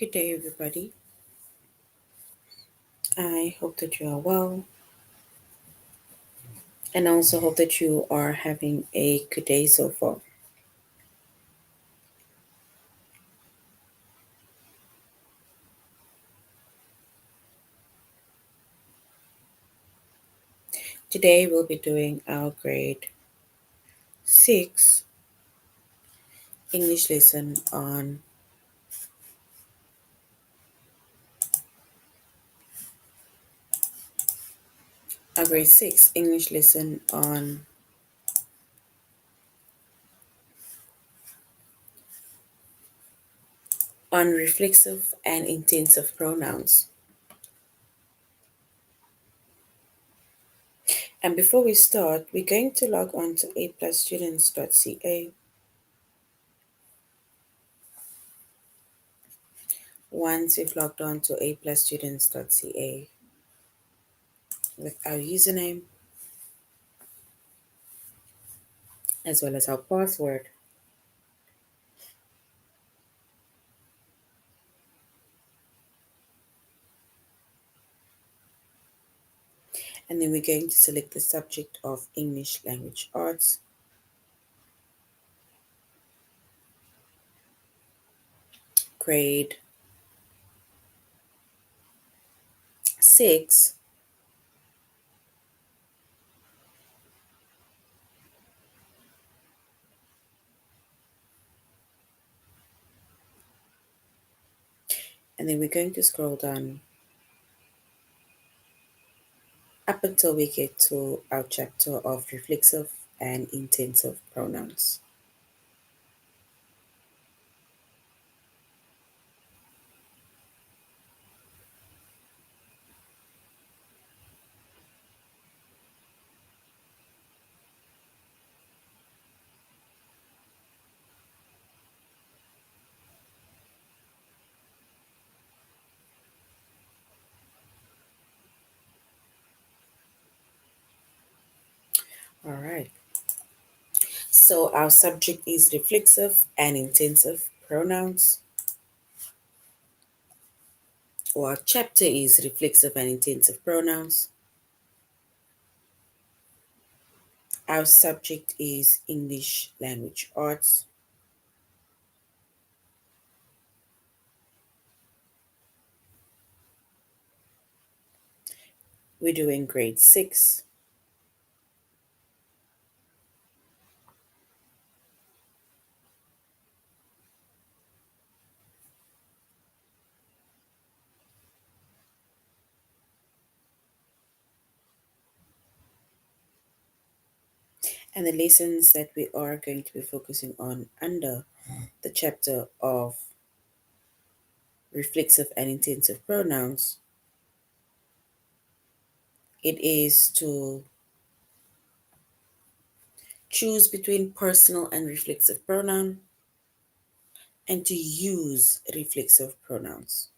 Good day, everybody. I hope that you are well, and I also hope that you are having a good day so far. Today, we'll be doing our grade 6 English lesson on our grade 6 English lesson on reflexive and intensive pronouns. And before we start, we're going to log on to aplusstudents.ca. Once we've logged on to aplusstudents.ca with our username as well as our password, and then we're going to select the subject of English Language Arts, grade 6, and then we're going to scroll down up until we get to our chapter of reflexive and intensive pronouns. All right. So our subject is reflexive and intensive pronouns, or our chapter is reflexive and intensive pronouns. Our subject is English Language Arts. We're doing grade 6. And the lessons that we are going to be focusing on under the chapter of reflexive and intensive pronouns, it is to choose between personal and reflexive pronoun and to use reflexive pronouns.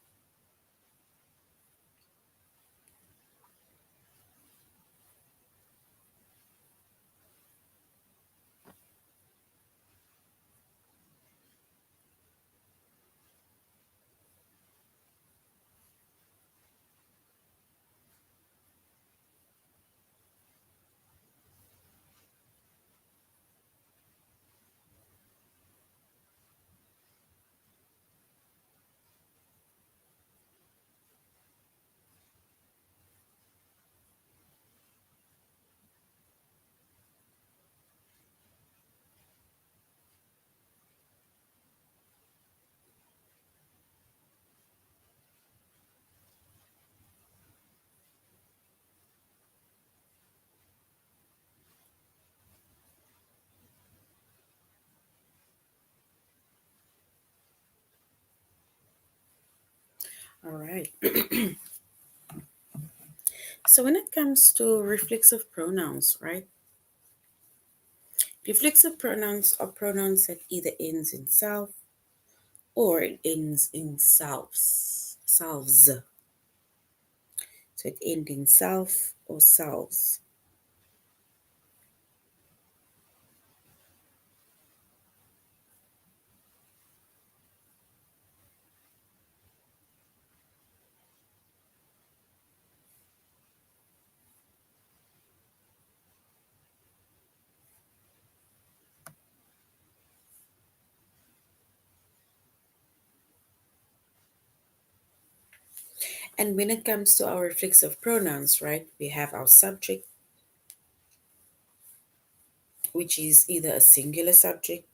All right. So when it comes to reflexive pronouns, right? Reflexive pronouns are pronouns that either ends in self or it ends in selves. Selves. So it ends in self or selves. And when it comes to our reflexive pronouns, right, we have our subject, which is either a singular subject,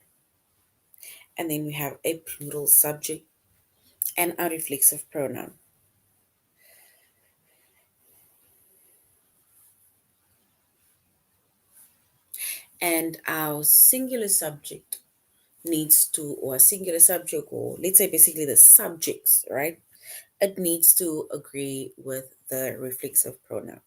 and then we have a plural subject and a reflexive pronoun. And our singular subject needs to, or a singular subject, or let's say basically the subjects, right? It needs to agree with the reflexive pronoun.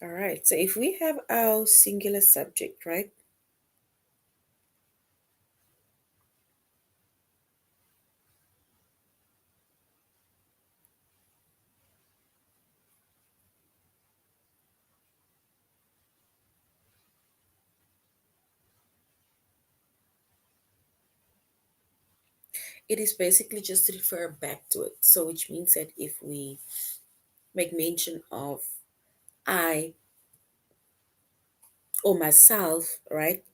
All right, so if we have our singular subject, right, it is basically just to refer back to it. So, which means that if we make mention of I or myself, right,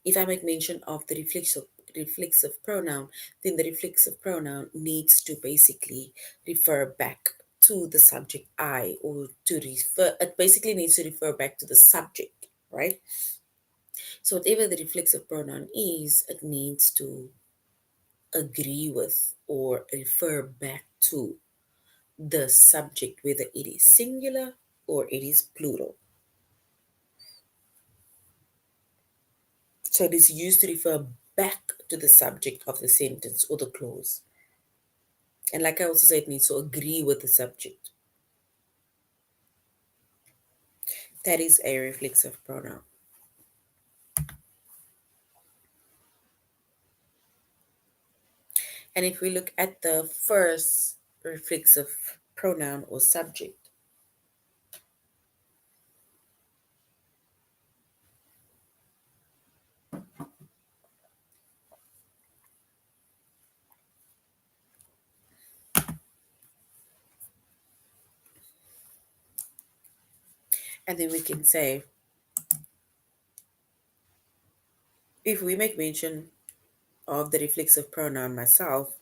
if I make mention of the reflexive pronoun, then the reflexive pronoun needs to basically refer back to the subject I, or to refer, it basically needs to refer back to the subject, right? So whatever the reflexive pronoun is, it needs to agree with or refer back to the subject, whether it is singular or it is plural. So it is used to refer back to the subject of the sentence or the clause. And like I also said, it needs to agree with the subject. That is a reflexive pronoun. And if we look at the first reflexive pronoun or subject, and then we can say, if we make mention of the reflexive pronoun myself,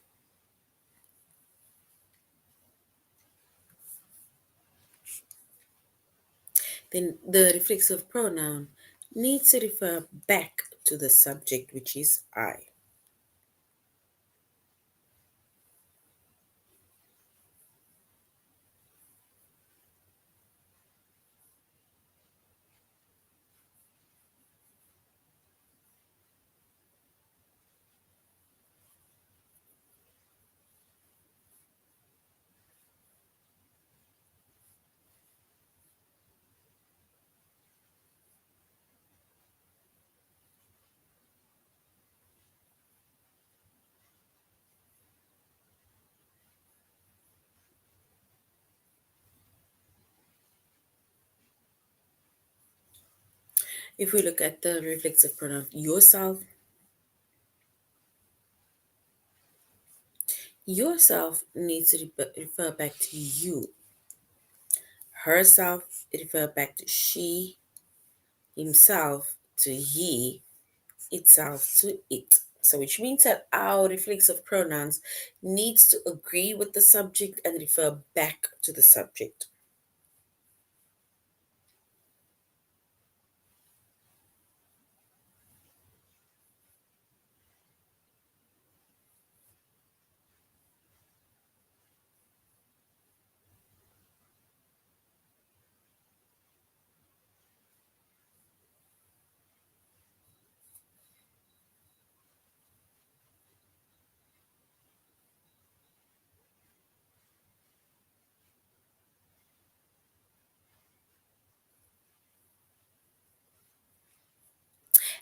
then the reflexive pronoun needs to refer back to the subject, which is I. If we look at the reflexive pronoun yourself needs to refer back to you. Herself refer back to she, himself to he, itself to it. So which means that our reflexive pronouns needs to agree with the subject and refer back to the subject.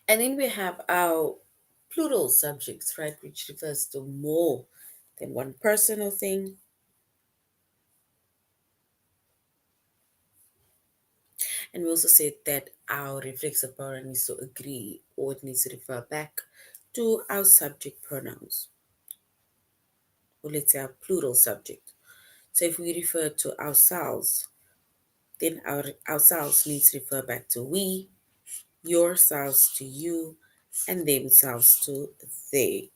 And then we have our plural subjects, right, which refers to more than one person or thing. And we also said that our reflexive pronoun needs to agree or it needs to refer back to our subject pronouns, or let's say our plural subject. So if we refer to ourselves, then our ourselves needs to refer back to we, yourselves to you, and themselves to they.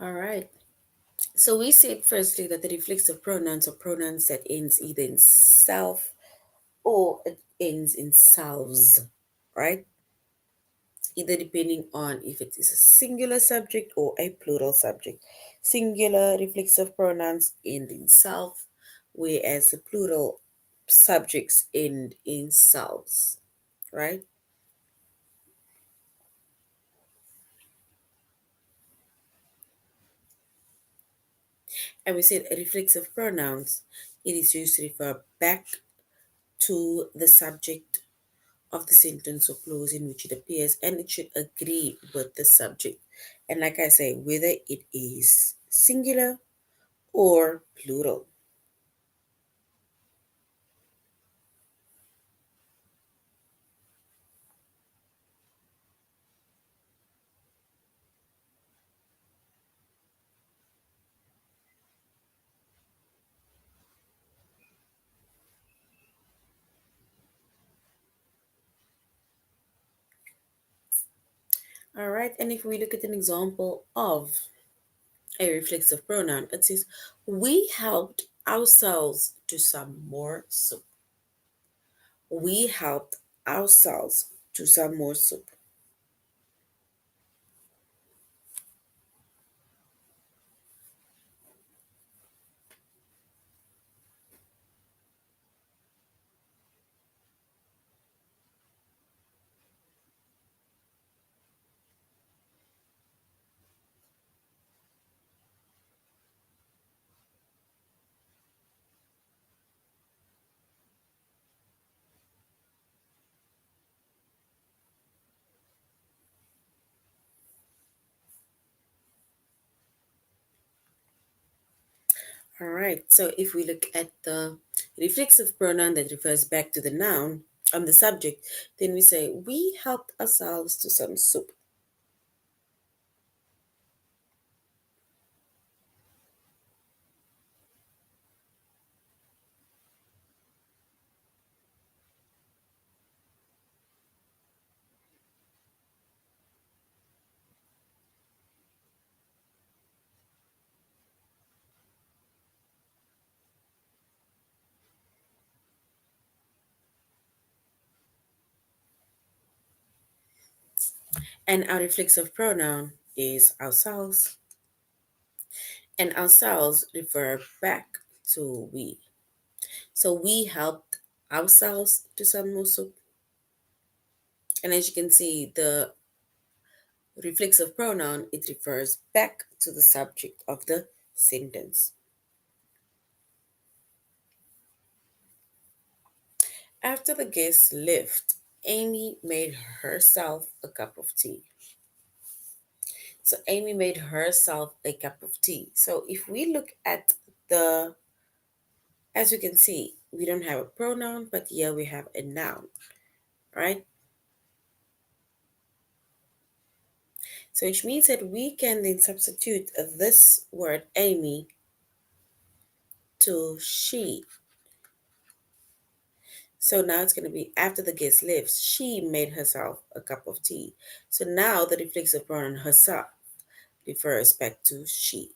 All right. So we said firstly that the reflexive pronouns are pronouns that ends either in self or it ends in selves, right? Either depending on if it is a singular subject or a plural subject. Singular reflexive pronouns end in self, whereas the plural subjects end in selves, right? And we said reflexive pronouns, it is used to refer back to the subject of the sentence or clause in which it appears, and it should agree with the subject. And like I say, whether it is singular or plural. All right, and if we look at an example of a reflexive pronoun, it says, we helped ourselves to some more soup. We helped ourselves to some more soup. All right, so if we look at the reflexive pronoun that refers back to the noun, the subject, then we say, we helped ourselves to some soup. And our reflexive pronoun is ourselves, and ourselves refer back to we. So we helped ourselves to some more soup. And as you can see, the reflexive pronoun, it refers back to the subject of the sentence. After the guests left, Amy made herself a cup of tea. So Amy made herself a cup of tea. So if we look at the, as you can see, we don't have a pronoun, but here we have a noun, right? So which means that we can then substitute this word Amy to she. So now it's going to be after the guest left, she made herself a cup of tea. So now the reflexive pronoun herself refers back to she.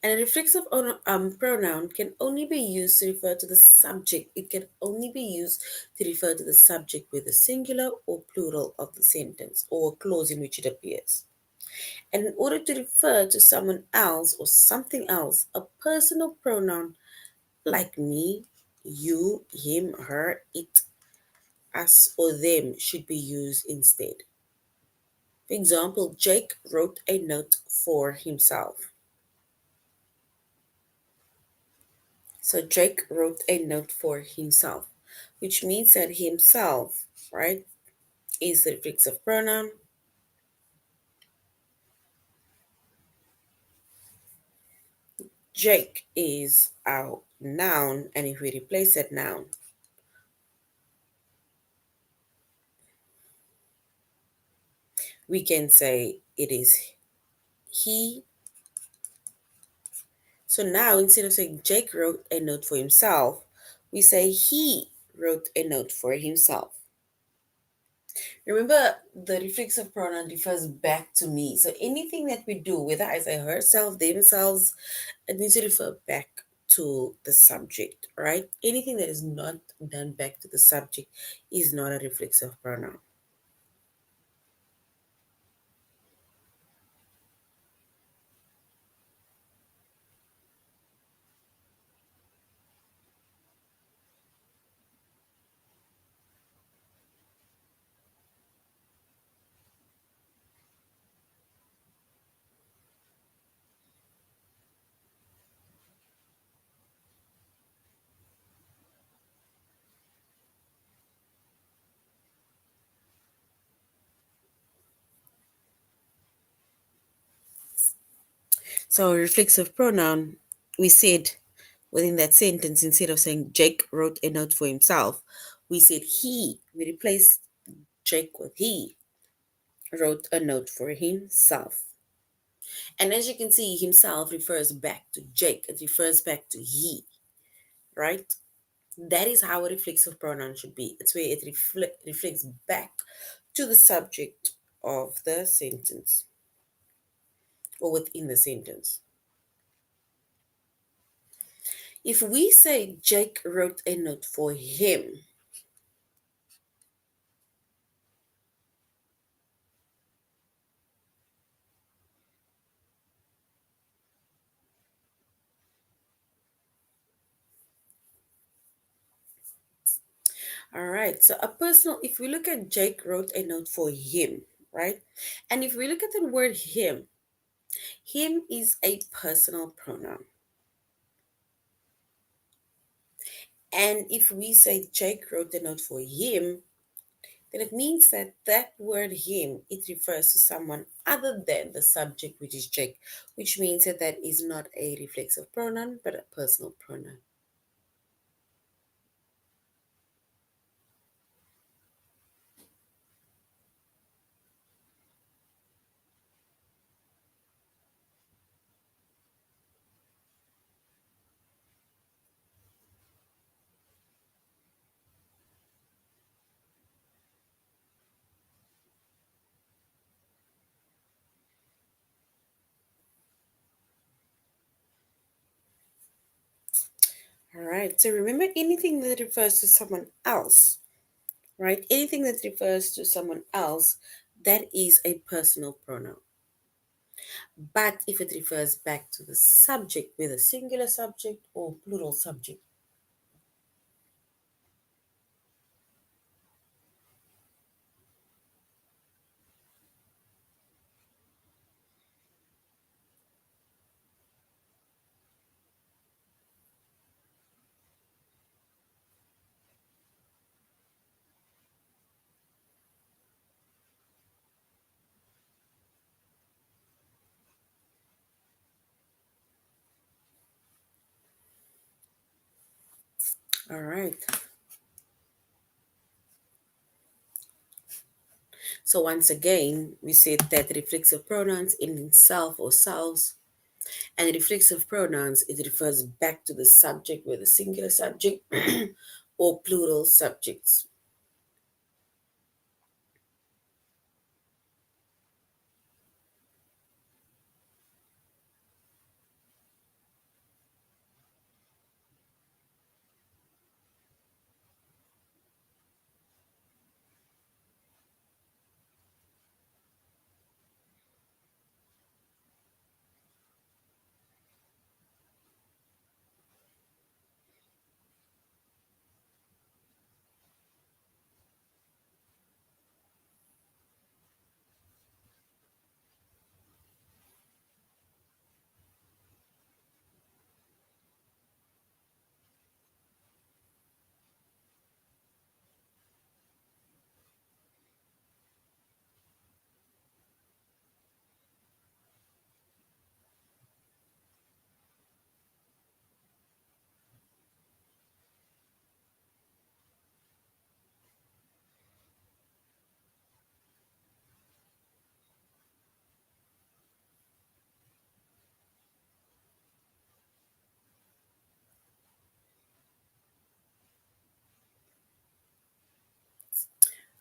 And a reflexive pronoun can only be used to refer to the subject. It can only be used to refer to the subject with the singular or plural of the sentence or clause in which it appears. And in order to refer to someone else or something else, a personal pronoun like me, you, him, her, it, us, or them should be used instead. For example, Jake wrote a note for himself. So Jake wrote a note for himself, which means that himself, right, is the reflexive pronoun. Jake is our noun, and if we replace that noun, we can say it is he. So now instead of saying Jake wrote a note for himself, we say he wrote a note for himself. Remember, the reflexive pronoun refers back to me. So anything that we do, whether I say herself, themselves, it needs to refer back to the subject, right? Anything that is not done back to the subject is not a reflexive pronoun. So reflexive pronoun, we said within that sentence, instead of saying Jake wrote a note for himself, we said he. We replaced Jake with he wrote a note for himself. And as you can see, himself refers back to Jake. It refers back to he, right? That is how a reflexive pronoun should be. It's where it reflects back to the subject of the sentence or within the sentence. If we say Jake wrote a note for him, all right, so a personal, if we look at Jake wrote a note for him, right? And if we look at the word him is a personal pronoun. And if we say Jake wrote a note for him, then it means that that word him, it refers to someone other than the subject, which is Jake, which means that that is not a reflexive pronoun, but a personal pronoun. All right, so remember anything that refers to someone else, right? Anything that refers to someone else, that is a personal pronoun. But if it refers back to the subject, whether singular subject or plural subject. All right. So once again, we said that reflexive pronouns in self or selves, and reflexive pronouns, it refers back to the subject with a singular subject or plural subjects.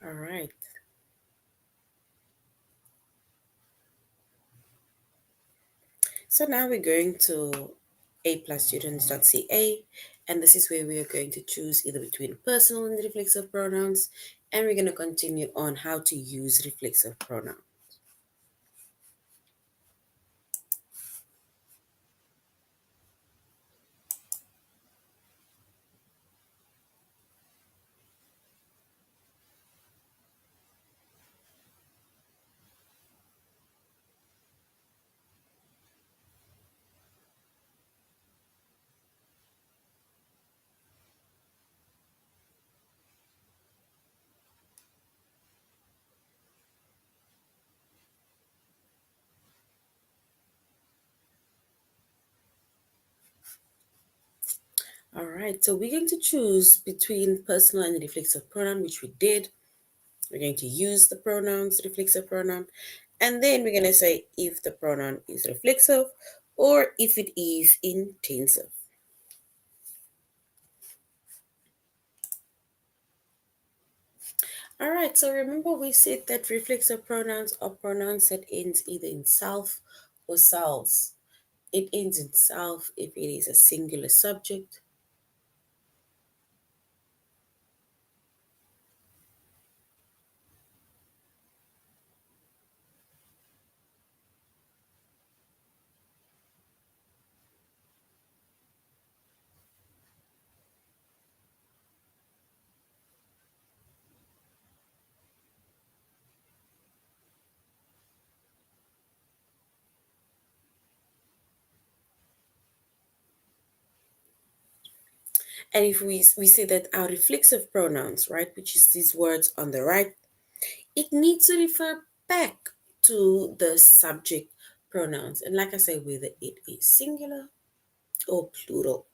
All right. So now we're going to a+students.ca, and this is where we are going to choose either between personal and reflexive pronouns, and we're going to continue on how to use reflexive pronouns. All right, so we're going to choose between personal and reflexive pronoun, which we did. We're going to use the pronouns, reflexive pronoun, and then we're going to say if the pronoun is reflexive or if it is intensive. All right, so remember we said that reflexive pronouns are pronouns that ends either in self or selves. It ends in self if it is a singular subject. And if we say that our reflexive pronouns, right, which is these words on the right, it needs to refer back to the subject pronouns. And like I say, whether it is singular or plural.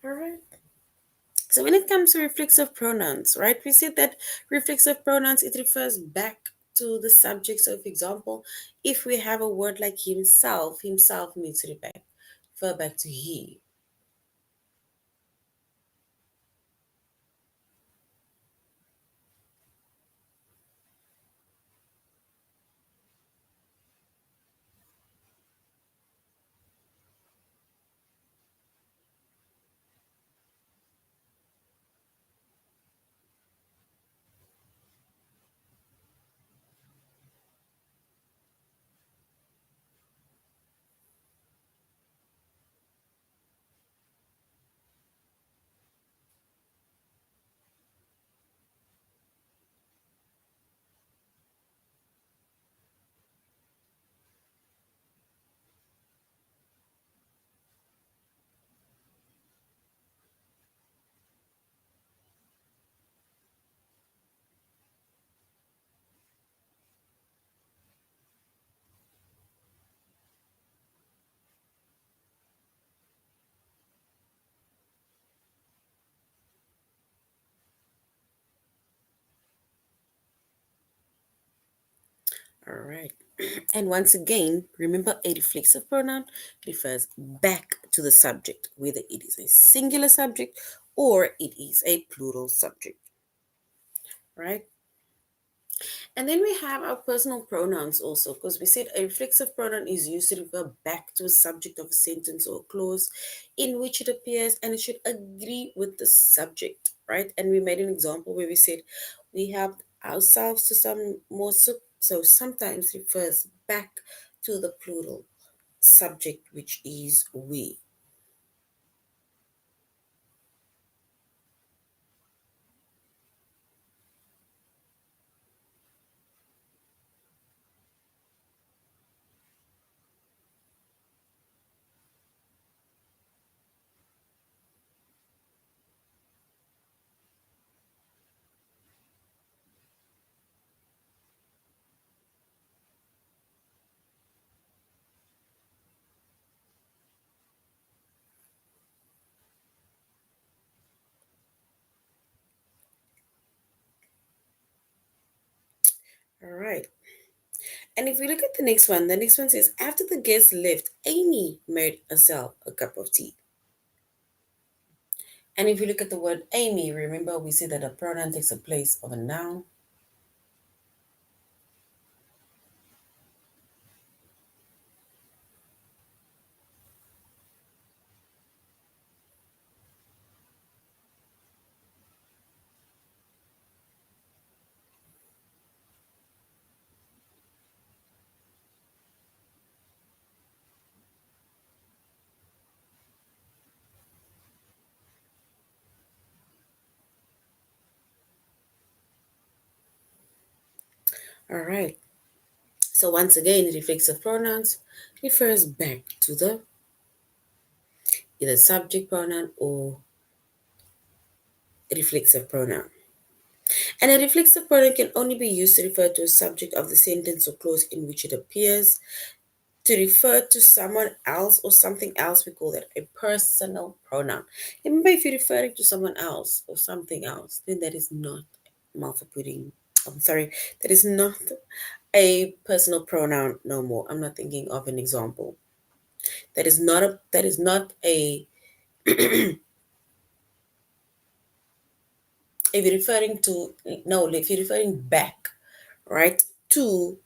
All right. So when it comes to reflexive pronouns, right, we said that reflexive pronouns, it refers back to the subject. So, for example, if we have a word like himself, himself means refer back to he. All right. And once again, remember a reflexive pronoun refers back to the subject, whether it is a singular subject or it is a plural subject, right? And then we have our personal pronouns also, because we said a reflexive pronoun is used to refer back to a subject of a sentence or a clause in which it appears and it should agree with the subject, right? And we made an example where we said we helped ourselves to some more soup, So sometimes refers back to the plural subject, which is we. All right. And if we look at the next one says, after the guest left, Amy made herself a cup of tea. And if you look at the word Amy, remember we said that a pronoun takes the place of a noun. All right. So once again, reflexive pronouns refers back to the either subject pronoun or reflexive pronoun. And a reflexive pronoun can only be used to refer to a subject of the sentence or clause in which it appears. To refer to someone else or something else, we call that a personal pronoun. Remember, if you're referring to someone else or something else, then that is not mouth pudding. I'm sorry, that is not a personal pronoun no more. I'm not thinking of an example. That is not a if you're referring to no, if you're referring back, right, to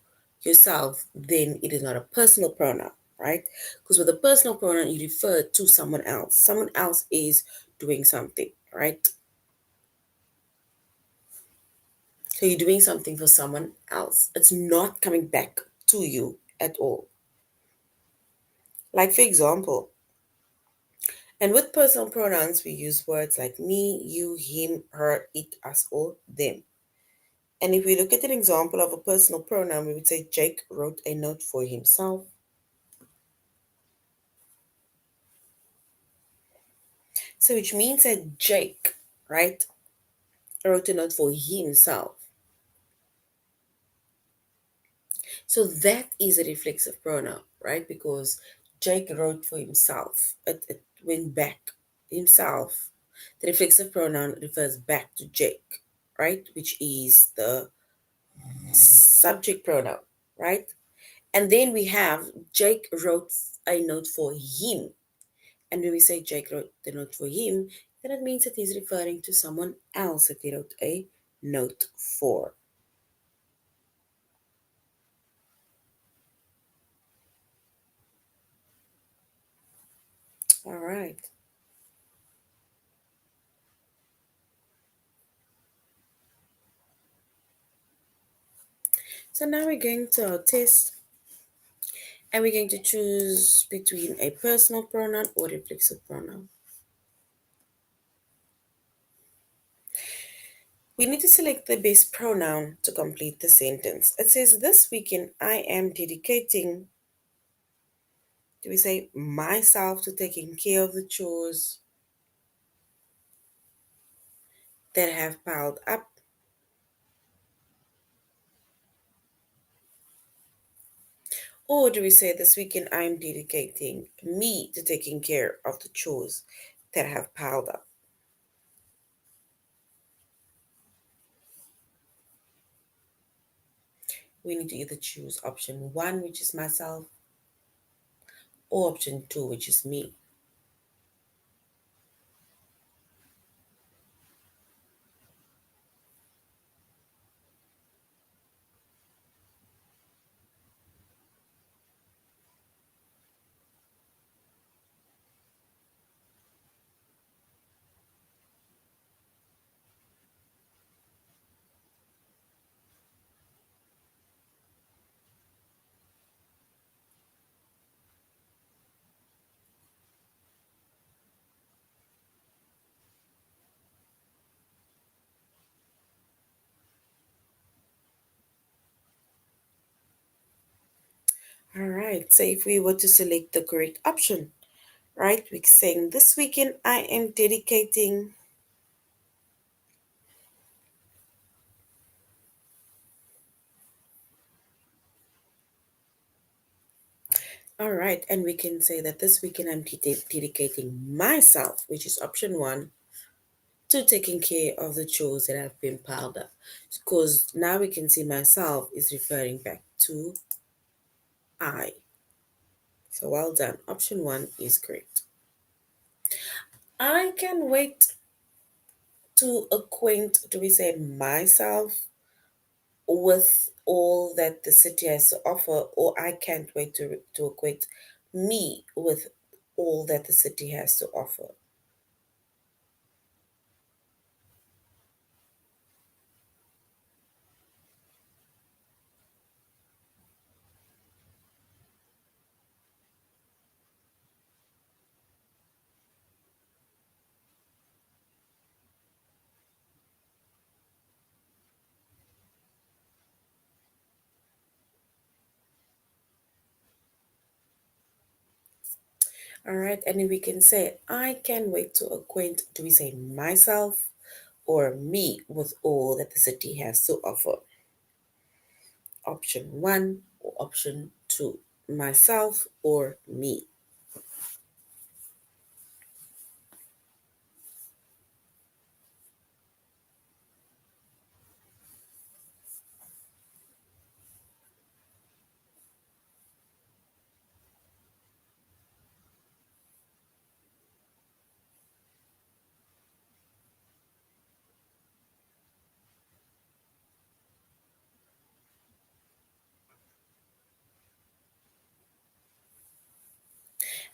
yourself, then it is not a personal pronoun, right? Because with a personal pronoun, you refer to someone else. Someone else is doing something, right? So you're doing something for someone else. It's not coming back to you at all. Like, for example, and with personal pronouns, we use words like me, you, him, her, it, us, or them. And if we look at an example of a personal pronoun, we would say Jake wrote a note for himself. So which means that Jake, right, wrote a note for himself. So that is a reflexive pronoun, right? Because Jake wrote for himself. It went back himself. The reflexive pronoun refers back to Jake, right? Which is the subject pronoun, right? And then we have Jake wrote a note for him. And when we say Jake wrote the note for him, then it means that he's referring to someone else that he wrote a note for. All right. So now we're going to our test and we're going to choose between a personal pronoun or reflexive pronoun. We need to select the best pronoun to complete the sentence. It says, this weekend I am dedicating, do we say myself to taking care of the chores that have piled up? Or do we say, this weekend I'm dedicating me to taking care of the chores that have piled up? We need to either choose option one, which is myself, or option two, which is me. All right. So if we were to select the correct option, right, we're saying this weekend I am dedicating. All right. And we can say that this weekend I'm dedicating myself, which is option one, to taking care of the chores that have been piled up. Because now we can see myself is referring back to I. So well done. Option one is correct. I can wait to acquaint, do we say myself, with all that the city has to offer, or I can't wait to acquaint me with all that the city has to offer. All right, and then we can say, I can wait to acquaint, do we say myself or me with all that the city has to offer? Option one or option two, myself or me.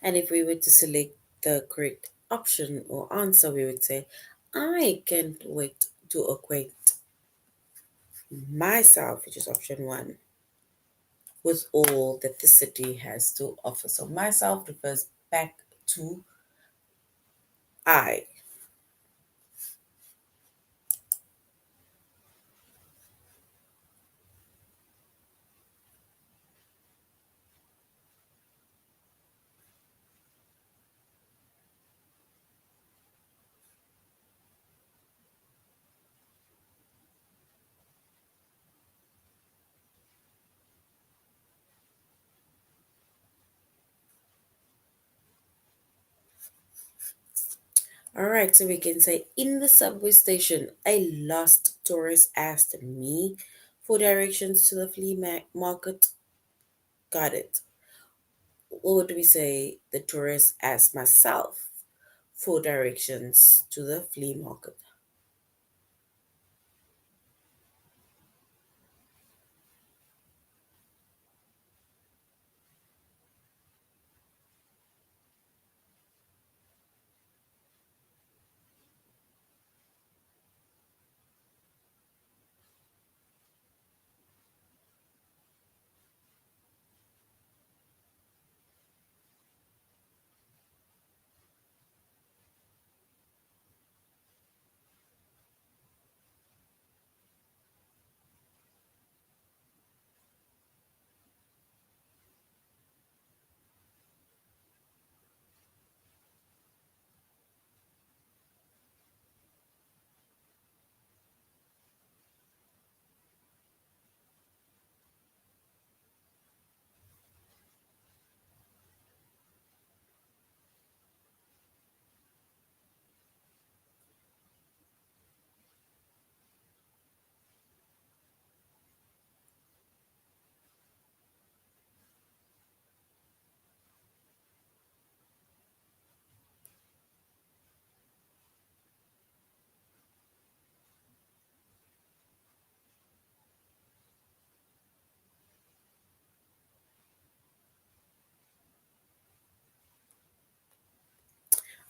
And if we were to select the correct option or answer, we would say, I can't wait to acquaint myself, which is option one, with all that the city has to offer. So myself refers back to I. All right, so we can say in the subway station, a lost tourist asked me for directions to the market. Got it. Or would we say the tourist asked myself for directions to the flea market?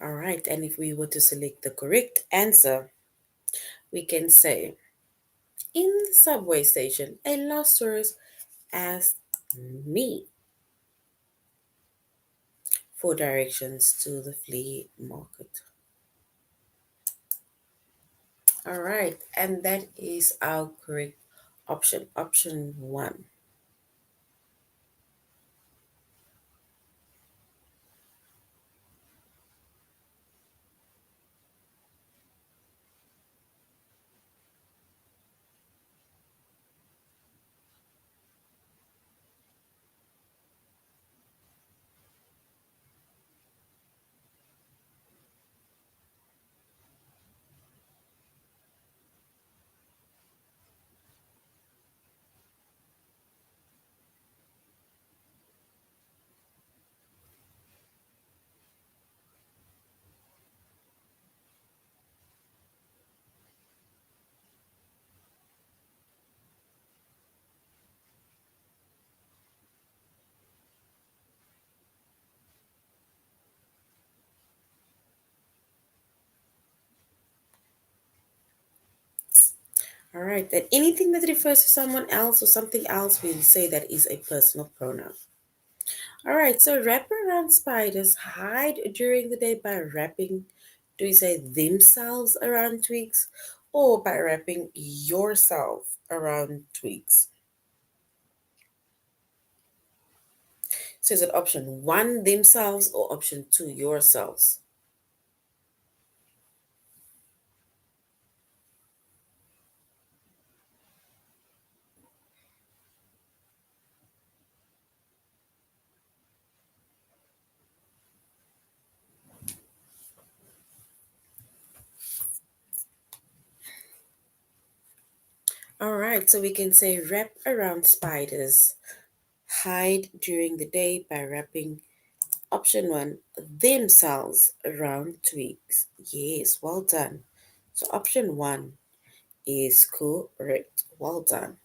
All right, and if we were to select the correct answer, we can say in the subway station, a lost tourist asked me for directions to the flea market. All right, and that is our correct option, option one. All right, then anything that refers to someone else or something else, we'll say that is a personal pronoun. All right, so wraparound spiders hide during the day by wrapping, do we say themselves around twigs or by wrapping yourself around twigs? So is it option one, themselves, or option two, yourselves? All right, so we can say wrap around spiders, hide during the day by wrapping option one, themselves around twigs. Yes, well done. So option one is correct. Well done.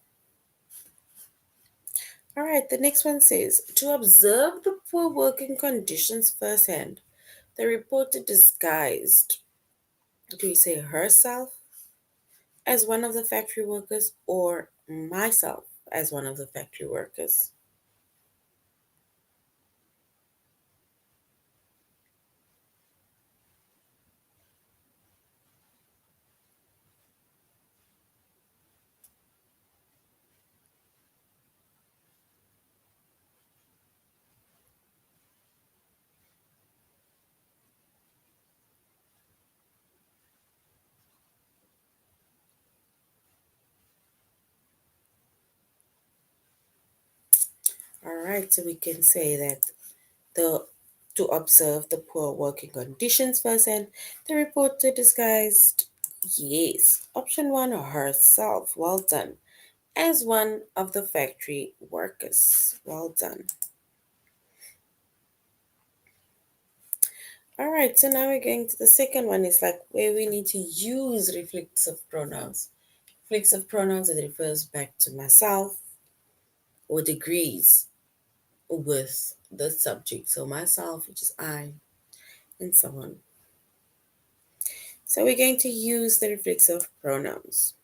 All right, the next one says to observe the poor working conditions firsthand, the reporter disguised, do you say herself as one of the factory workers or myself as one of the factory workers? All right, so we can say that the to observe the poor working conditions firsthand, the reporter disguised, yes, option one, herself, well done, as one of the factory workers. Well done. All right, so now we're going to the second one. It's like where we need to use reflexive pronouns. Reflexive pronouns, it refers back to myself or degrees with the subject. So myself, which is I, and so on. So we're going to use the reflexive pronouns.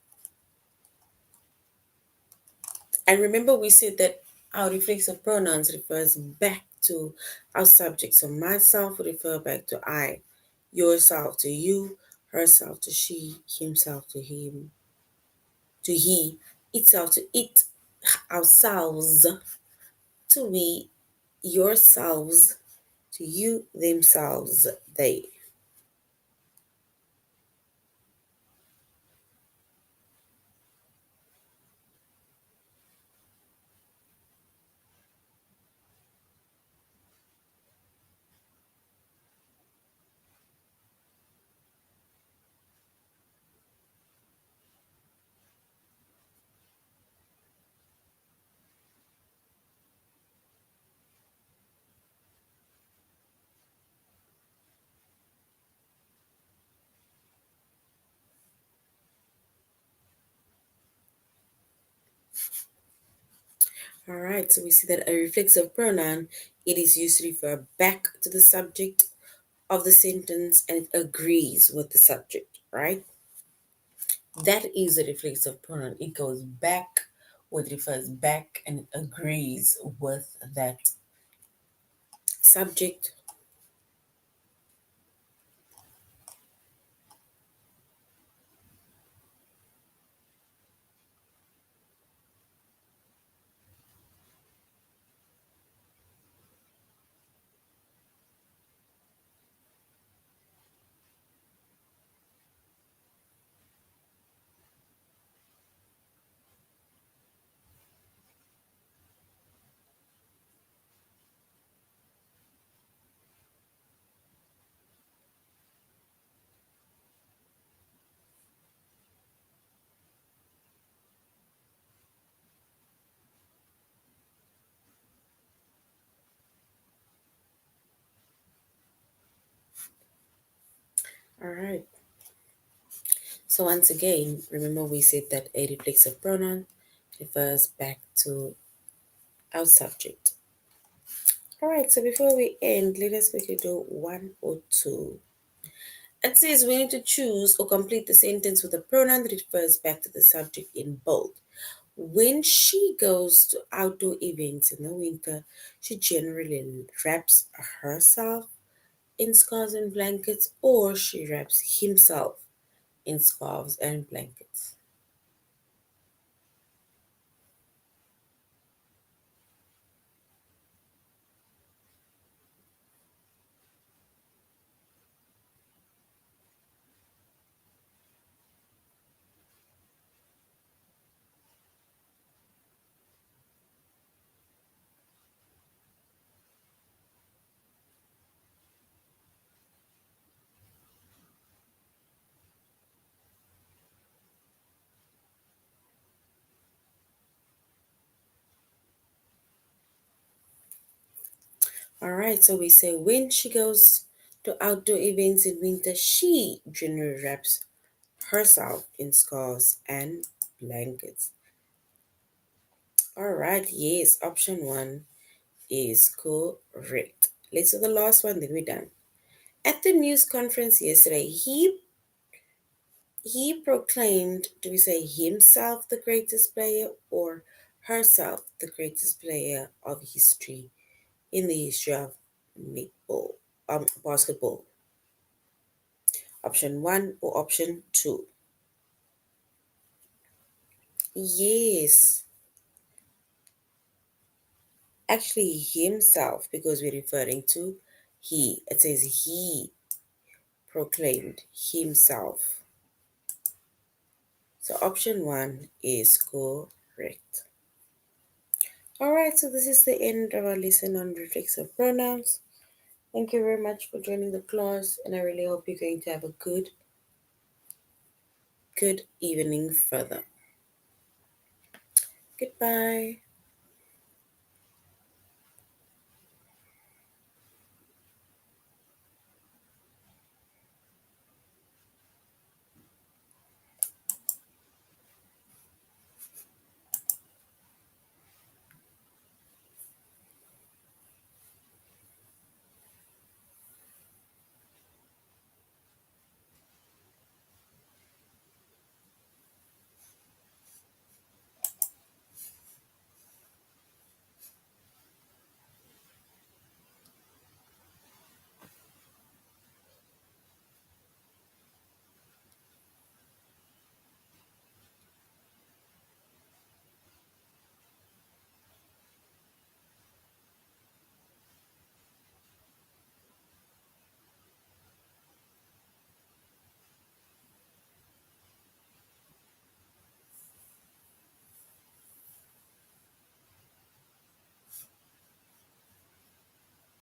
And remember we said that our reflexive pronouns refers back to our subject. So myself will refer back to I, yourself to you, herself to she, himself to him, to he, itself to it, ourselves to we, yourselves to you, themselves, they. All right, so we see that a reflexive pronoun, it is used to refer back to the subject of the sentence and it agrees with the subject, right? That is a reflexive pronoun. It goes back or it refers back and it agrees with that subject. All right. So once again, remember we said that a reflexive pronoun refers back to our subject. All right, so before we end, let us quickly do one or two. It says we need to choose or complete the sentence with a pronoun that refers back to the subject in bold. When she goes to outdoor events in the winter, she generally wraps herself in scarves and blankets, or she wraps himself in scarves and blankets. All right, so we say when she goes to outdoor events in winter, she generally wraps herself in scarves and blankets. All right, yes, option one is correct. Let's do the last one, then we're done. At the news conference yesterday, he proclaimed, do we say himself the greatest player or herself the greatest player of history in the history of netball, basketball? Option one or option two? Yes, actually himself, because we're referring to he. It says he proclaimed himself. So option one is correct. All right, so this is the end of our lesson on reflexive pronouns. Thank you very much for joining the class, and I really hope you're going to have a good evening further. Goodbye.